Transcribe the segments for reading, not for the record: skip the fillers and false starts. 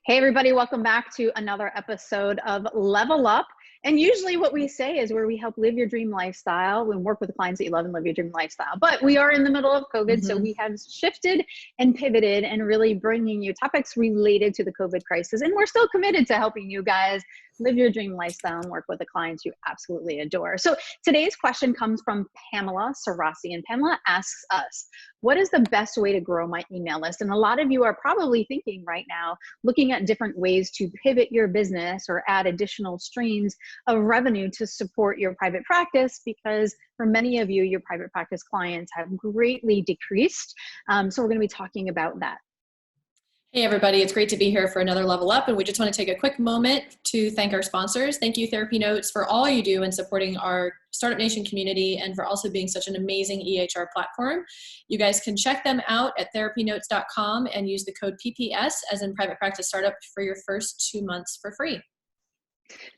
Hey everybody, welcome back to another episode of Level Up. And usually what we say is where we help live your dream lifestyle and work with the clients that you love and live your dream lifestyle. But we are in the middle of COVID, so Mhm. we have shifted and pivoted and really bringing you topics related to the COVID crisis. And we're still committed to helping you guys live your dream lifestyle and work with the clients you absolutely adore. So today's question comes from Pamela Sarasi, and Pamela asks us, what is the best way to grow my email list? And a lot of you are probably thinking right now, looking at different ways to pivot your business or add additional streams of revenue to support your private practice, because for many of you, your private practice clients have greatly decreased. So we're going to be talking about that. Hey everybody, it's great to be here for another Level Up, and we just want to take a quick moment to thank our sponsors. Thank you, TherapyNotes, for all you do in supporting our Startup Nation community and for also being such an amazing EHR platform. You guys can check them out at therapynotes.com and use the code PPS as in Private Practice Startup for your first 2 months for free.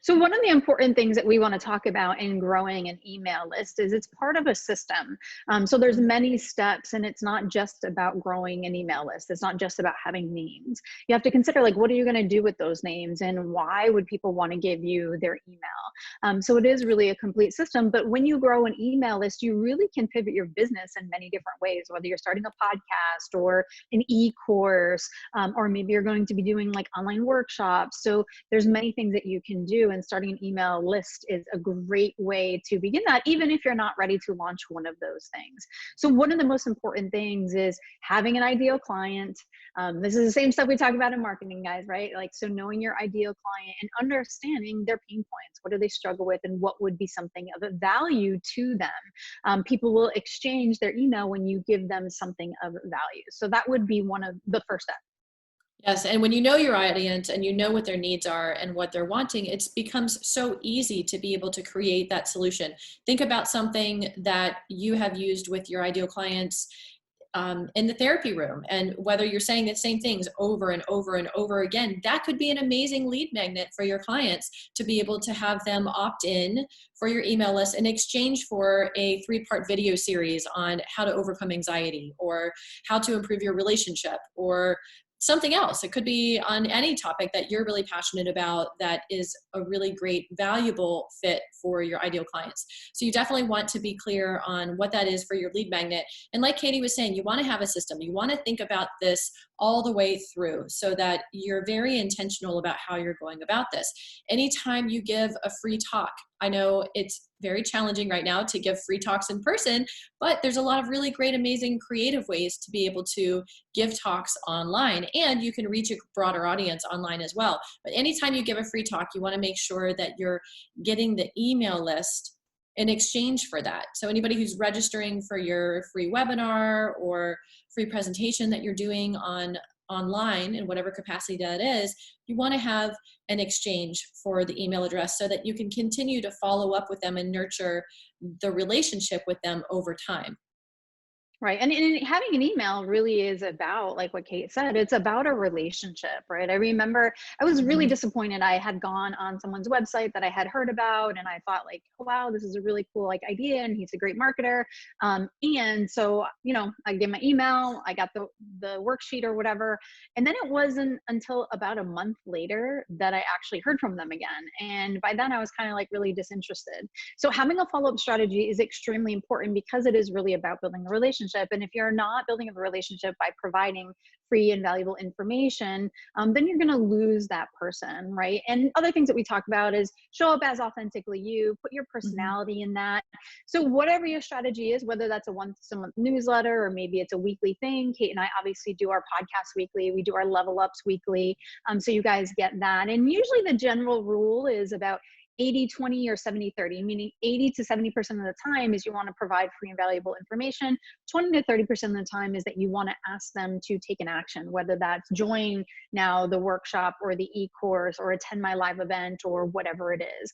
So one of the important things that we want to talk about in growing an email list is it's part of a system. So there's many steps, and it's not just about growing an email list. It's not just about having names. You have to consider, like, what are you going to do with those names, and why would people want to give you their email? So it is really a complete system. But when you grow an email list, you really can pivot your business in many different ways, whether you're starting a podcast or an e-course, or maybe you're going to be doing like online workshops. So there's many things that you can do, and starting an email list is a great way to begin that, even if you're not ready to launch one of those things. So one of the most important things is having an ideal client. This is the same stuff we talk about in marketing, guys, right? Like, so knowing your ideal client and understanding their pain points. What do they struggle with, and what would be something of value to them? People will exchange their email when you give them something of value. So that would be one of the first steps. Yes, and when you know your audience and you know what their needs are and what they're wanting, it becomes so easy to be able to create that solution. Think about something that you have used with your ideal clients in the therapy room, and whether you're saying the same things over and over and over again, that could be an amazing lead magnet for your clients to be able to have them opt in for your email list in exchange for a 3-part video series on how to overcome anxiety or how to improve your relationship or something else. It could be on any topic that you're really passionate about that is a really great, valuable fit for your ideal clients. So you definitely want to be clear on what that is for your lead magnet. And like Katie was saying, you want to have a system. You want to think about this all the way through so that you're very intentional about how you're going about this. Anytime you give a free talk, I know it's very challenging right now to give free talks in person, but there's a lot of really great, amazing, creative ways to be able to give talks online, and you can reach a broader audience online as well. But anytime you give a free talk, you want to make sure that you're getting the email list in exchange for that. So anybody who's registering for your free webinar or free presentation that you're doing online in whatever capacity that is, you want to have an exchange for the email address so that you can continue to follow up with them and nurture the relationship with them over time. Right. And having an email really is about, like what Kate said, it's about a relationship, right? I remember I was really Mhm. disappointed. I had gone on someone's website that I had heard about, and I thought, like, oh, wow, this is a really cool like idea, and he's a great marketer. And so, I gave my email, I got the worksheet or whatever. And then it wasn't until about a month later that I actually heard from them again. And by then I was kind of like really disinterested. So having a follow-up strategy is extremely important, because it is really about building a relationship. And if you're not building a relationship by providing free and valuable information, then you're going to lose that person, right? And other things that we talk about is show up as authentically you, put your Mhm. personality in that. So whatever your strategy is, whether that's a once a month newsletter or maybe it's a weekly thing. Kate and I obviously do our podcast weekly. We do our level ups weekly. So you guys get that. And usually the general rule is about 80-20 or 70-30, meaning 80 to 70% of the time is you want to provide free and valuable information. 20 to 30% of the time is that you want to ask them to take an action, whether that's join now the workshop or the e-course or attend my live event or whatever it is.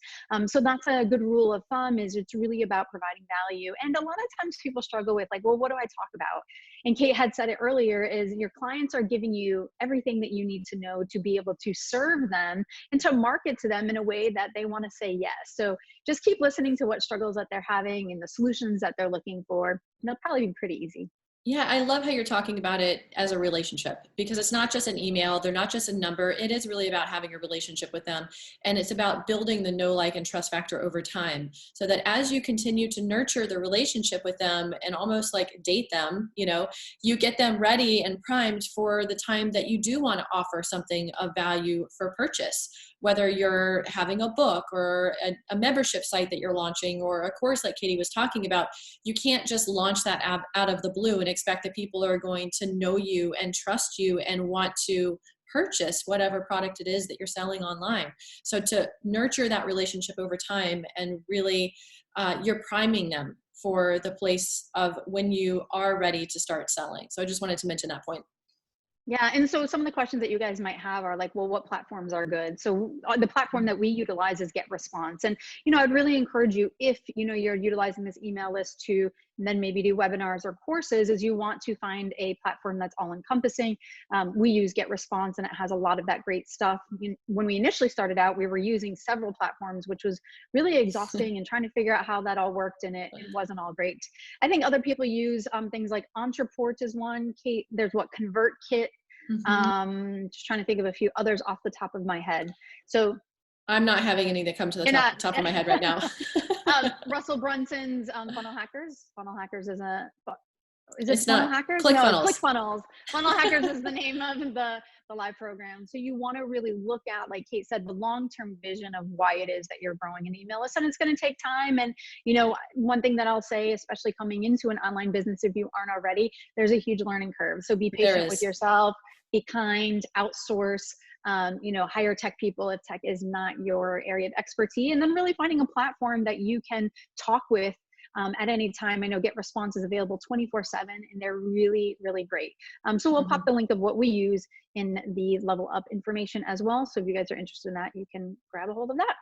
So that's a good rule of thumb, is it's really about providing value. And a lot of times people struggle with, like, well, what do I talk about? And Kate had said it earlier, is your clients are giving you everything that you need to know to be able to serve them and to market to them in a way that they want to say yes. So just keep listening to what struggles that they're having and the solutions that they're looking for. And they'll probably be pretty easy. Yeah, I love how you're talking about it as a relationship, because it's not just an email, they're not just a number. It is really about having a relationship with them. And it's about building the know, like, and trust factor over time, so that as you continue to nurture the relationship with them and almost like date them, you get them ready and primed for the time that you do want to offer something of value for purchase, whether you're having a book or a membership site that you're launching, or a course like Katie was talking about. You can't just launch that app out of the blue and expect that people are going to know you and trust you and want to purchase whatever product it is that you're selling online. So to nurture that relationship over time, and really you're priming them for the place of when you are ready to start selling. So I just wanted to mention that point. Yeah, and so some of the questions that you guys might have are like, well, what platforms are good? So the platform that we utilize is Get Response. And, I'd really encourage you, if, you're utilizing this email list to then maybe do webinars or courses, is you want to find a platform that's all encompassing. We use Get Response, and it has a lot of that great stuff. When we initially started out, we were using several platforms, which was really exhausting, and trying to figure out how that all worked, and it wasn't all great. I think other people use things like Entreport is one. Kate, there's ConvertKit. Just trying to think of a few others off the top of my head. So I'm not having any that come to the top of my head right now. Russell Brunson's Funnel Hackers. Funnel Hackers is It's Funnel not Hackers? ClickFunnels. ClickFunnels. Funnel Hackers is the name of the live program. So you want to really look at, like Kate said, the long-term vision of why it is that you're growing an email list, and it's going to take time. And one thing that I'll say, especially coming into an online business, if you aren't already, there's a huge learning curve. So be patient with yourself, be kind, outsource. Hire tech people if tech is not your area of expertise, and then really finding a platform that you can talk with at any time. I know Get Response is available 24/7, and they're really, really great. So we'll pop the link of what we use in the Level Up information as well. So if you guys are interested in that, you can grab a hold of that.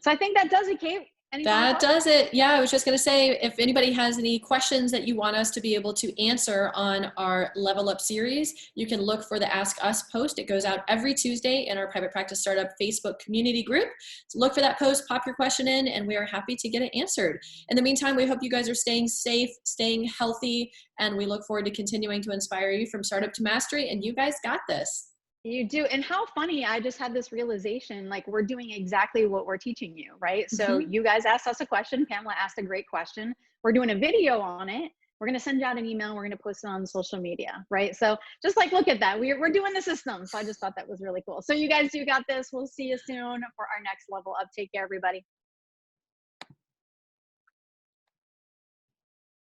So I think that does it, Kate. That does it. Yeah, I was just going to say, if anybody has any questions that you want us to be able to answer on our Level Up series, you can look for the Ask Us post. It goes out every Tuesday in our Private Practice Startup Facebook community group. So look for that post, pop your question in, and we are happy to get it answered. In the meantime, we hope you guys are staying safe, staying healthy, and we look forward to continuing to inspire you from startup to mastery, and you guys got this. You do. And how funny, I just had this realization, like, we're doing exactly what we're teaching you, right? So you guys asked us a question. Pamela asked a great question. We're doing a video on it. We're going to send you out an email. We're going to post it on social media, right? So just like, look at that. We're doing the system. So I just thought that was really cool. So you guys do got this. We'll see you soon for our next Level Up. Take care, everybody.